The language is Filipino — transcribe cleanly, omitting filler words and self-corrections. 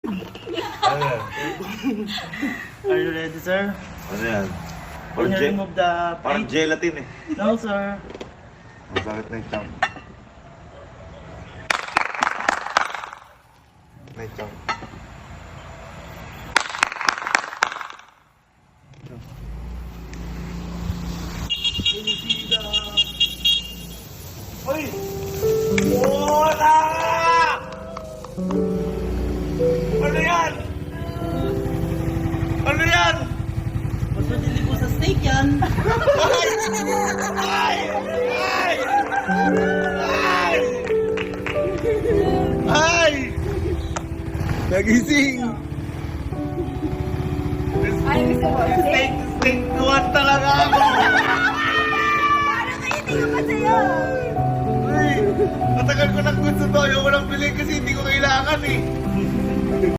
Ano yan? Are you ready, sir? Ano yan? Can you remove the Parang plate? gelatin eh. No, sir. Masakit na yung chunk. Na yung chunk. Uy! Wala! Ano yan? Ano yan? Mas madali po sa steak yan. Ay! Ay! Ay! Ay! Nagising! Ay, gusto mo. Steak tuwan talaga ako! Parang kayo, hindi ka masaya. Ay! Matagal ko lang gusto to. Ayaw ko lang bilhin kasi hindi ko kailangan eh.